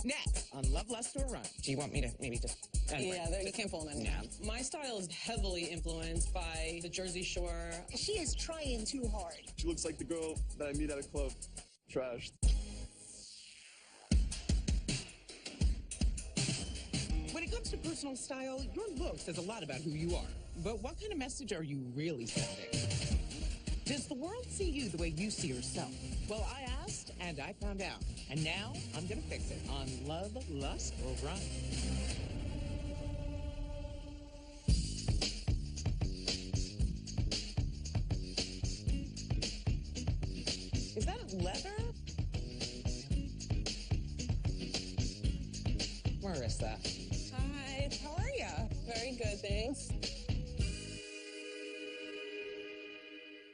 Next on Love, Lust, or Run. Do you want me to maybe just... Yeah, you can't pull them in. No. My style is heavily influenced by the Jersey Shore. She is trying too hard. She looks like the girl that I meet at a club. Trashed. When it comes to personal style, your look says a lot about who you are. But what kind of message are you really sending? Does the world see you the way you see yourself? Well, I asked, and I found out. And now, I'm gonna fix it on Love, Lust, or Run. Is that leather? Marissa. Hi, How are ya? very good, thanks.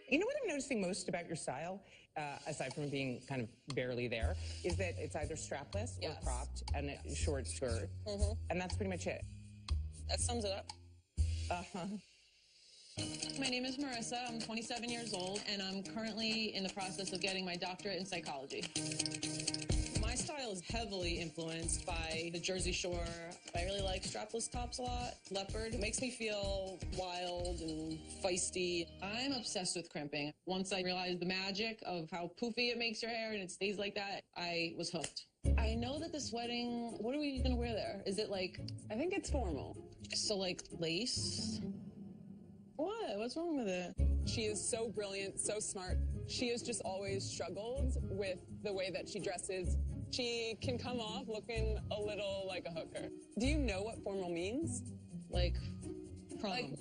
You know what I'm noticing most about your style, aside from being kind of barely there, is that it's either strapless or Yes. cropped and a short skirt. And that's pretty much it. That sums it up. Uh-huh. My name is Marissa. I'm 27 years old, and I'm currently in the process of getting my doctorate in psychology. My style is heavily influenced by the Jersey Shore. I really like strapless tops a lot. Leopard. It makes me feel wild and feisty. I'm obsessed with crimping. Once I realized the magic of how poofy it makes your hair and it stays like that, I was hooked. I know that this wedding, what are we gonna wear there? Is it like, I think it's formal. so like lace? What? What's wrong with it? She is so brilliant, so smart. She has just always struggled with the way that she dresses. She can come off looking a little like a hooker. Do you know what formal means? Like prom.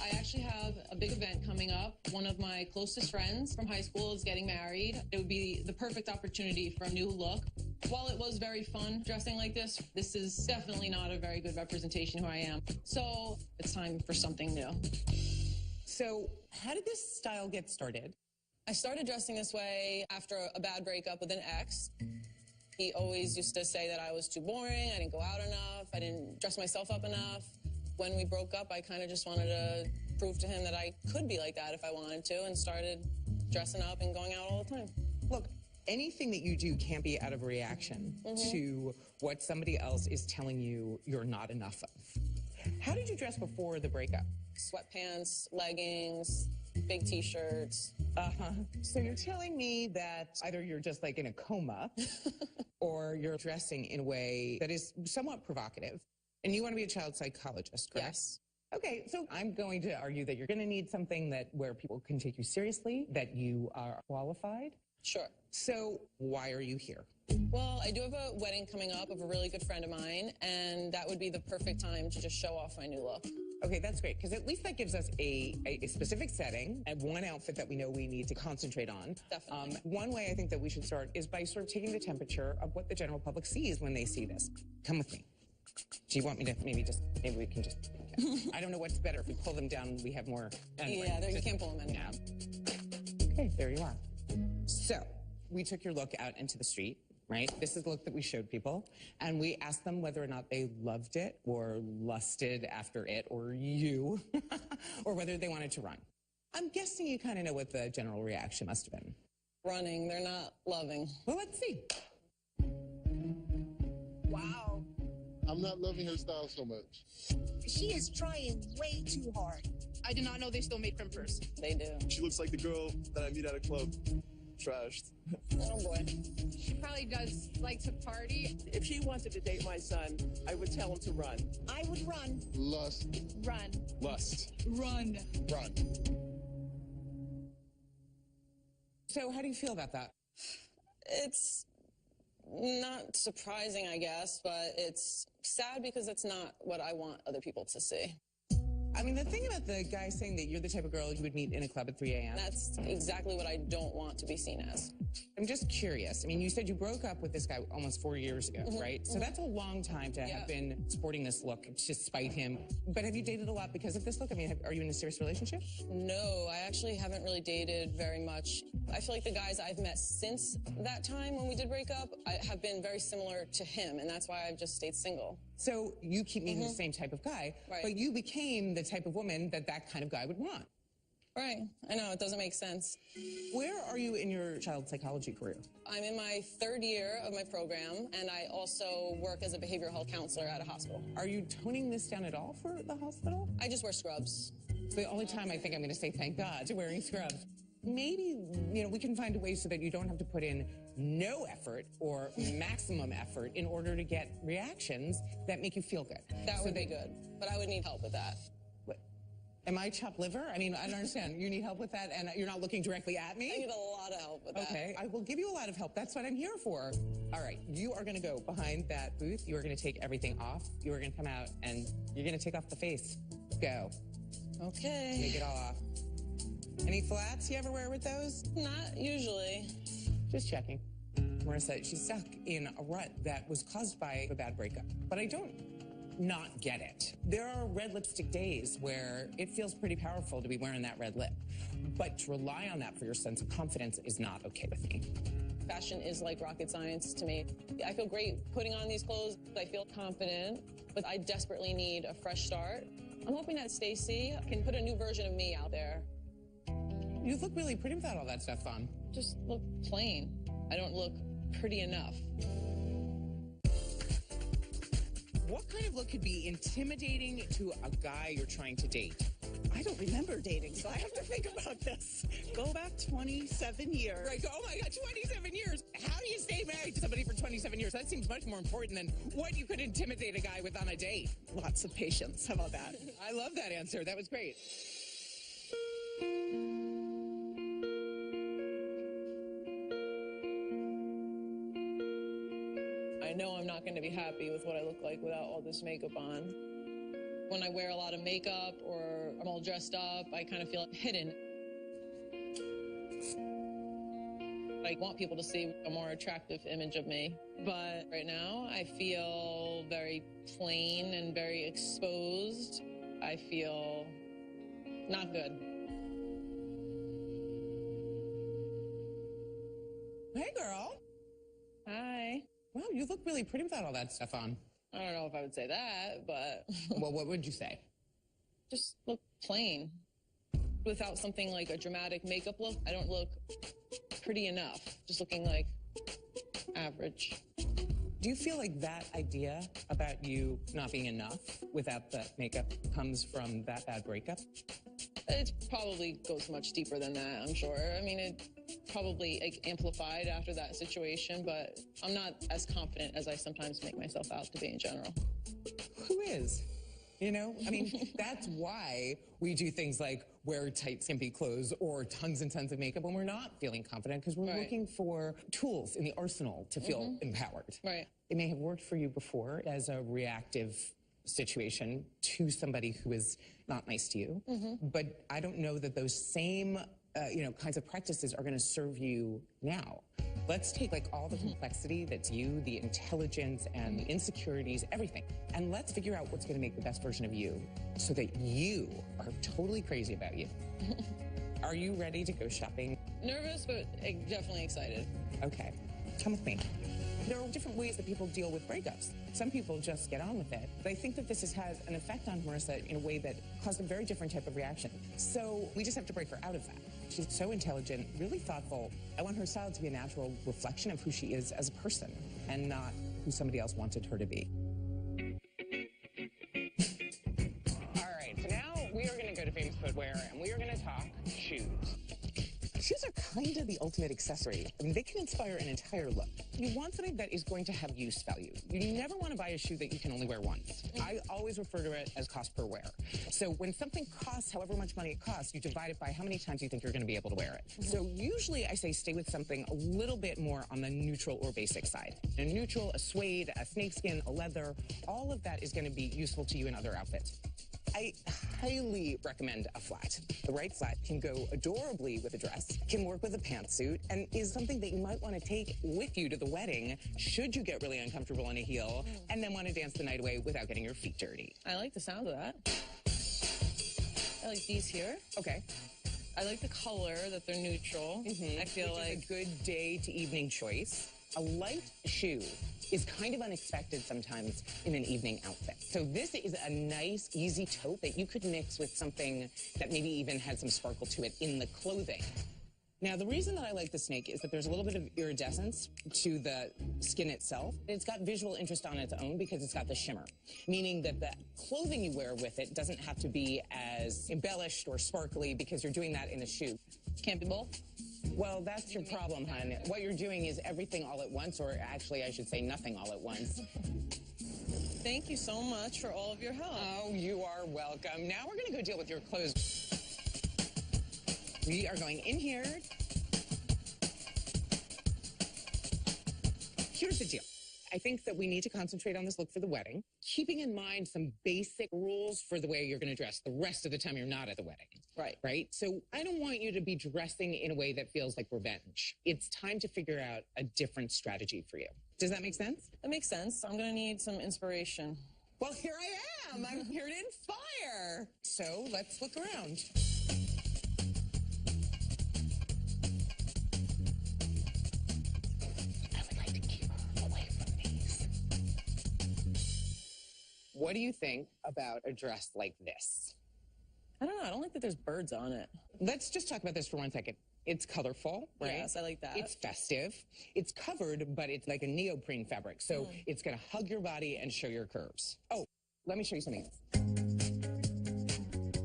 I actually have a big event coming up. One of my closest friends from high school is getting married. It would be the perfect opportunity for a new look. While it was very fun dressing like this is definitely not a very good representation of who I am. So it's time for something new. So how did this style get started? I started dressing this way after a bad breakup with an ex. He always used to say that I was too boring, I didn't go out enough, I didn't dress myself up enough. When we broke up, I kind of just wanted to prove to him that I could be like that if I wanted to, and started dressing up and going out all the time. Look, anything that you do can't be out of reaction to what somebody else is telling you you're not enough of. How did you dress before the breakup? Sweatpants, leggings, big t-shirts. So you're telling me that either you're just like in a coma or you're dressing in a way that is somewhat provocative. And you want to be a child psychologist, correct? Yes. Okay, so I'm going to argue that you're going to need something that where people can take you seriously, that you are qualified. Sure. So why are you here? Well, I do have a wedding coming up of a really good friend of mine, and that would be the perfect time to just show off my new look. Okay, that's great, because at least that gives us a specific setting and one outfit that we know we need to concentrate on. Definitely. One way I think that we should start is by sort of taking the temperature of what the general public sees when they see this. Come with me. Do you want me to maybe we can just, okay. I don't know what's better. If we pull them down, we have more. Yeah, you can't pull them in. Yeah. Okay, there you are. So we took your look out into the street, right? This is the look that we showed people. And we asked them whether or not they loved it or lusted after it or you, or whether they wanted to run. I'm guessing you kind of know what the general reaction must have been. Running, they're not loving. Well, let's see. Wow. I'm not loving her style so much. She is trying way too hard. I did not know they still made crimpers. They do. She looks like the girl that I meet at a club. Trashed. Oh boy. She probably does like to party. If she wanted to date my son, I would tell him to run. I would run. Lust. Run. Lust. Run. Run. So how do you feel about that? It's not surprising, I guess, but it's sad because it's not what I want other people to see. I mean, the thing about the guy saying that you're the type of girl you would meet in a club at 3 a.m. That's exactly what I don't want to be seen as. I'm just curious. I mean, you said you broke up with this guy almost 4 years ago, right? So that's a long time to have been sporting this look to spite him. But have you dated a lot because of this look? I mean, are you in a serious relationship? No, I actually haven't really dated very much. I feel like the guys I've met since that time when we did break up have been very similar to him, and that's why I've just stayed single. So you keep meeting the same type of guy, Right. but you became the type of woman that that kind of guy would want. Right. I know, it doesn't make sense. Where are you in your child psychology career? I'm in my 3rd year of my program, and I also work as a behavioral health counselor at a hospital. Are you toning this down at all for the hospital? I just wear scrubs. It's the only time I think I'm going to say thank God to wearing scrubs. Maybe, we can find a way so that you don't have to put in no effort or maximum effort in order to get reactions that make you feel good. That would be good, but I would need help with that. Am I chopped liver? I mean, I don't understand. You need help with that, and you're not looking directly at me? I need a lot of help with that. Okay, I will give you a lot of help. That's what I'm here for. All right, you are going to go behind that booth. You are going to take everything off. You are going to come out, and you're going to take off the face. Go. Okay. Take it all off. Any flats you ever wear with those? Not usually. Just checking. Marissa, she's stuck in a rut that was caused by a bad breakup. But I don't not get it. There are red lipstick days where it feels pretty powerful to be wearing that red lip. But to rely on that for your sense of confidence is not okay with me. Fashion is like rocket science to me. I feel great putting on these clothes. I feel confident, but I desperately need a fresh start. I'm hoping that Stacey can put a new version of me out there. You look really pretty without all that stuff on. Just look plain. I don't look pretty enough. What kind of look could be intimidating to a guy you're trying to date? I don't remember dating, so I have to think about this. Go back 27 years. Right, oh my God, 27 years. How do you stay married to somebody for 27 years? That seems much more important than what you could intimidate a guy with on a date. Lots of patience. How about that? I love that answer. That was great. I know I'm not going to be happy with what I look like without all this makeup on. When I wear a lot of makeup or I'm all dressed up, I kind of feel hidden. I want people to see a more attractive image of me. But right now, I feel very plain and very exposed. I feel not good. Hey, girl. Hi. Wow, you look really pretty without all that stuff on. I don't know if I would say that, but... Well, what would you say? Just look plain. Without something like a dramatic makeup look, I don't look pretty enough. Just looking like average. Do you feel like that idea about you not being enough without the makeup comes from that bad breakup? It probably goes much deeper than that, I'm sure. I mean, it probably amplified after that situation, but I'm not as confident as I sometimes make myself out to be in general. Who is? I mean, that's why we do things like wear tight, skimpy clothes or tons and tons of makeup when we're not feeling confident, because we're looking for tools in the arsenal to feel empowered. Right. It may have worked for you before as a reactive situation to somebody who is not nice to you, but I don't know that those same kinds of practices are going to serve you now. Let's take all the complexity that's you, the intelligence and the insecurities, everything, and let's figure out what's going to make the best version of you so that you are totally crazy about you. Are you ready to go shopping? Nervous, but definitely excited. Okay, come with me. There are different ways that people deal with breakups. Some people just get on with it. But I think that this has an effect on Marissa in a way that caused a very different type of reaction. So we just have to break her out of that. She's so intelligent, really thoughtful. I want her style to be a natural reflection of who she is as a person and not who somebody else wanted her to be. All right, so now we are going to go to Famous Footwear and we are going to talk shoes. Shoes are kind of the ultimate accessory. I mean, they can inspire an entire look. You want something that is going to have use value. You never want to buy a shoe that you can only wear once. I always refer to it as cost per wear. So when something costs however much money it costs, you divide it by how many times you think you're going to be able to wear it. So usually I say stay with something a little bit more on the neutral or basic side. A neutral, a suede, a snakeskin, a leather, all of that is going to be useful to you in other outfits. I highly recommend a flat. The right flat can go adorably with a dress, can work with a pantsuit, and is something that you might want to take with you to the wedding should you get really uncomfortable in a heel and then want to dance the night away without getting your feet dirty. I like the sound of that. I like these here. Okay. I like the color, that they're neutral. I feel Which is a good day to evening choice. A light shoe is kind of unexpected sometimes in an evening outfit. So this is a nice, easy taupe that you could mix with something that maybe even had some sparkle to it in the clothing. Now, the reason that I like the snake is that there's a little bit of iridescence to the skin itself. It's got visual interest on its own because it's got the shimmer, meaning that the clothing you wear with it doesn't have to be as embellished or sparkly because you're doing that in a shoe. Can't be both? Well, that's your problem, hon. What you're doing is everything all at once, or actually, I should say nothing all at once. Thank you so much for all of your help. Oh, you are welcome. Now we're going to go deal with your clothes. We are going in here. Here's the deal. I think that we need to concentrate on this look for the wedding, keeping in mind some basic rules for the way you're going to dress the rest of the time you're not at the wedding. Right. Right? So I don't want you to be dressing in a way that feels like revenge. It's time to figure out a different strategy for you. Does that make sense? That makes sense. I'm going to need some inspiration. Well, here I am. I'm here to inspire. So let's look around. I would like to keep her away from these. What do you think about a dress like this? I don't know. I don't like that there's birds on it. Let's just talk about this for 1 second. It's colorful, right? Yes, I like that. It's festive. It's covered, but it's like a neoprene fabric. So it's going to hug your body and show your curves. Oh, let me show you something else.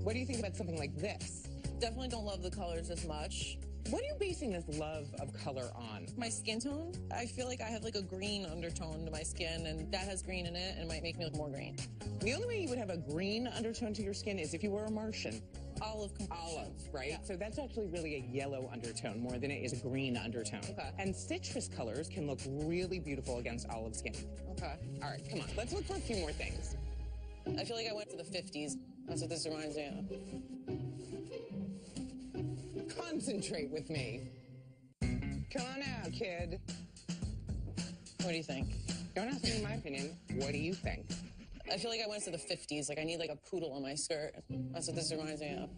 What do you think about something like this? Definitely don't love the colors as much. What are you basing this love of color on? My skin tone, I feel like I have like a green undertone to my skin, and that has green in it, and it might make me look more green. The only way you would have a green undertone to your skin is if you were a Martian. Olive complexion. Olive, right? Yeah. So that's actually really a yellow undertone more than it is a green undertone. Okay. And citrus colors can look really beautiful against olive skin. Okay. All right, come on. Let's look for a few more things. I feel like I went for the 50s. That's what this reminds me of. Concentrate with me. Come on out, kid. What do you think? Don't ask me my opinion. What do you think? I feel like I went to the 50s. Like I need like a poodle on my skirt. That's what this reminds me of.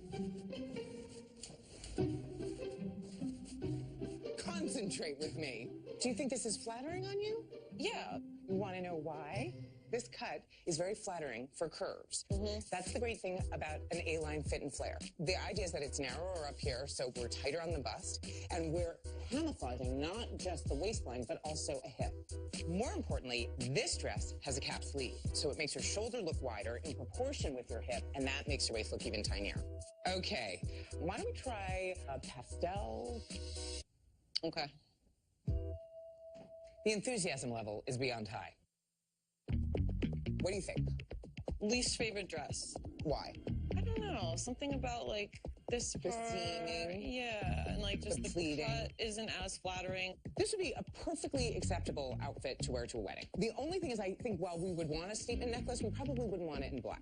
Concentrate with me. Do you think this is flattering on you? Yeah. You want to know why? This cut is very flattering for curves. That's the great thing about an A-line fit and flare. The idea is that it's narrower up here, so we're tighter on the bust, and we're camouflaging not just the waistline, but also a hip. More importantly, this dress has a cap sleeve, so it makes your shoulder look wider in proportion with your hip, and that makes your waist look even tinier. Okay, why don't we try a pastel? Okay. The enthusiasm level is beyond high. What do you think? Least favorite dress. Why? I don't know. Something about like this The part. seaming. Yeah, and like just the pleating. cut isn't as flattering. This would be a perfectly acceptable outfit to wear to a wedding. The only thing is I think while we would want a statement necklace, we probably wouldn't want it in black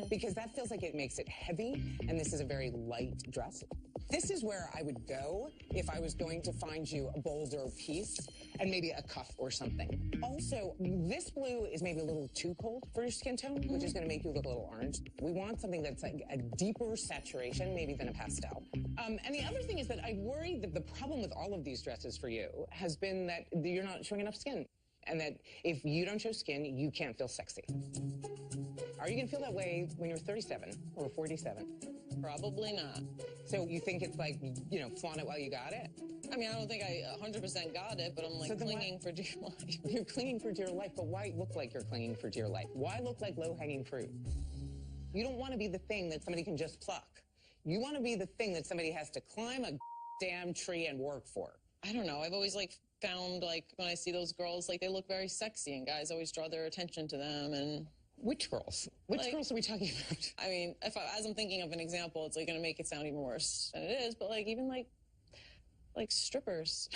because that feels like it makes it heavy, and this is a very light dress. This is where I would go if I was going to find you a bolder piece and maybe a cuff or something. Also, this blue is maybe a little too cold for your skin tone, which is going to make you look a little orange. We want something that's like a deeper saturation, maybe than a pastel. And the other thing is that I worry that the problem with all of these dresses for you has been that you're not showing enough skin. And that if you don't show skin, you can't feel sexy. Are you going to feel that way when you're 37 or 47? Probably not. So you think it's like, you know, flaunt it while you got it? I mean, I don't think I 100% got it, but I'm like So then clinging for dear life. You're clinging for dear life, but why look like you're clinging for dear life? Why look like low-hanging fruit? You don't want to be the thing that somebody can just pluck. You want to be the thing that somebody has to climb a damn tree and work for. I don't know. I've always like found like when I see those girls, like they look very sexy and guys always draw their attention to them. And Which girls? Which Like- girls are we talking about? I mean, as I'm thinking of an example, it's like going to make it sound even worse than it is. But like even like strippers,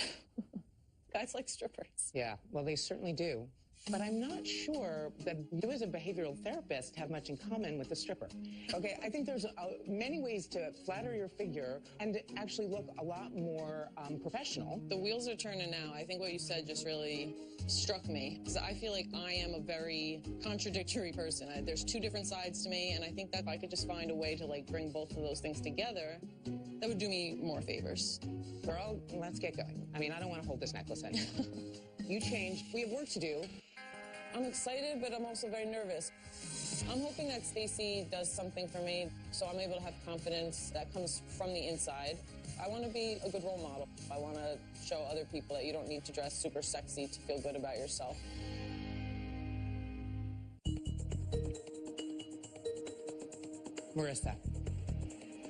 guys like strippers. Yeah, well, they certainly do. But I'm not sure that you as a behavioral therapist have much in common with a stripper. Okay, I think there's many ways to flatter your figure and actually look a lot more professional. The wheels are turning now. I think what you said just really struck me because I feel like I am a very contradictory person. There's two different sides to me, and I think that if I could just find a way to like bring both of those things together, that would do me more favors. Girl, let's get going. I mean, I don't want to hold this necklace anymore. You changed. We have work to do. I'm excited, but I'm also very nervous. I'm hoping that Stacey does something for me so I'm able to have confidence that comes from the inside. I want to be a good role model. I want to show other people that you don't need to dress super sexy to feel good about yourself. Marissa,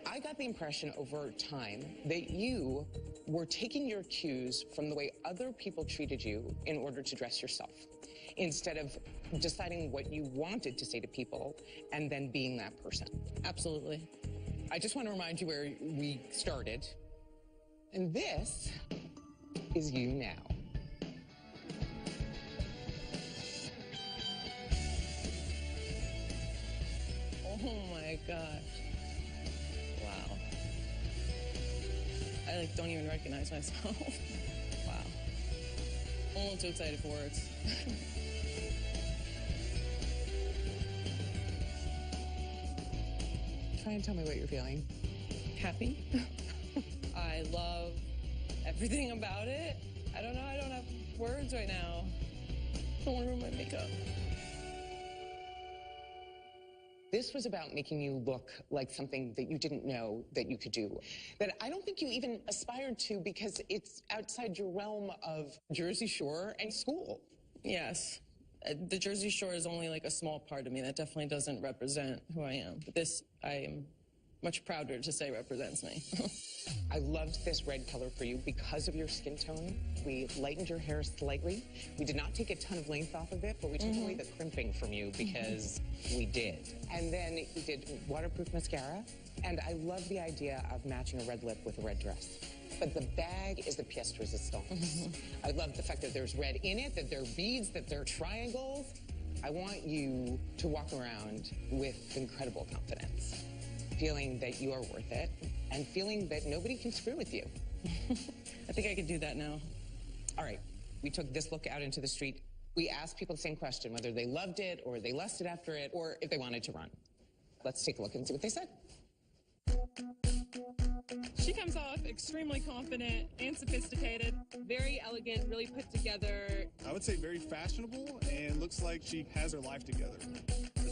I got the impression over time that you were taking your cues from the way other people treated you in order to dress yourself, instead of deciding what you wanted to say to people and then being that person. Absolutely. I just want to remind you where we started. And this is you now. Oh my gosh. Wow. I don't even recognize myself. Wow. I'm a little too excited for words. Try and tell me what you're feeling. Happy. I love everything about it. I don't know, I don't have words right now. I don't want to ruin my makeup. This was about making you look like something that you didn't know that you could do, that I don't think you even aspired to because it's outside your realm of Jersey Shore and school. Yes. The Jersey Shore is only like a small part of me. That definitely doesn't represent who I am. But this, I am much prouder to say represents me. I loved this red color for you because of your skin tone. We lightened your hair slightly. We did not take a ton of length off of it, but we took away the crimping from you because we did. And then we did waterproof mascara. And I love the idea of matching a red lip with a red dress. But the bag is the pièce de résistance. I love the fact that there's red in it, that there are beads, that there are triangles. I want you to walk around with incredible confidence, feeling that you are worth it, and feeling that nobody can screw with you. I think I could do that now. All right, we took this look out into the street. We asked people the same question, whether they loved it, or they lusted after it, or if they wanted to run. Let's take a look and see what they said. She comes off extremely confident and sophisticated, very elegant, really put together. I would say very fashionable and looks like she has her life together.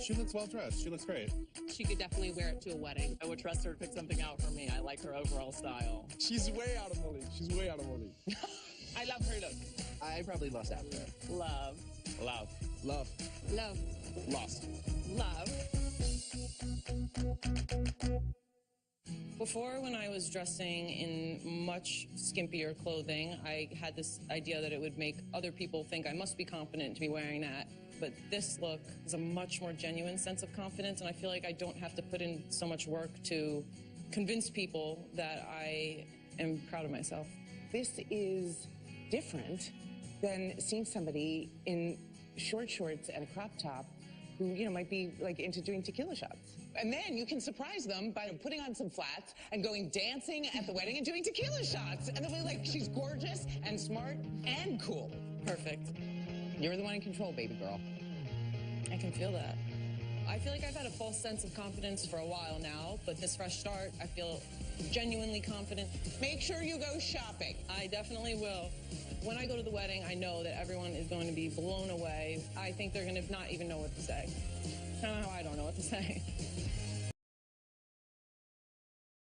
She looks well dressed. She looks great. She could definitely wear it to a wedding. I would trust her to pick something out for me. I like her overall style. She's way out of my league. She's way out of my league. I love her look. I probably lost after it. Love. Love. Love. Love. Lost. Love. Before, when I was dressing in much skimpier clothing, I had this idea that it would make other people think I must be confident to be wearing that. But this look is a much more genuine sense of confidence, and I feel like I don't have to put in so much work to convince people that I am proud of myself. This is different than seeing somebody in short shorts and a crop top who, you know, might be like into doing tequila shots. And then you can surprise them by putting on some flats and going dancing at the wedding and doing tequila shots. And they'll be like, she's gorgeous and smart and cool. Perfect. You're the one in control, baby girl. I can feel that. I feel like I've had a false sense of confidence for a while now, but this fresh start, I feel genuinely confident. Make sure you go shopping. I definitely will. When I go to the wedding, I know that everyone is going to be blown away. I think they're going to not even know what to say. I don't know how I don't know what to say.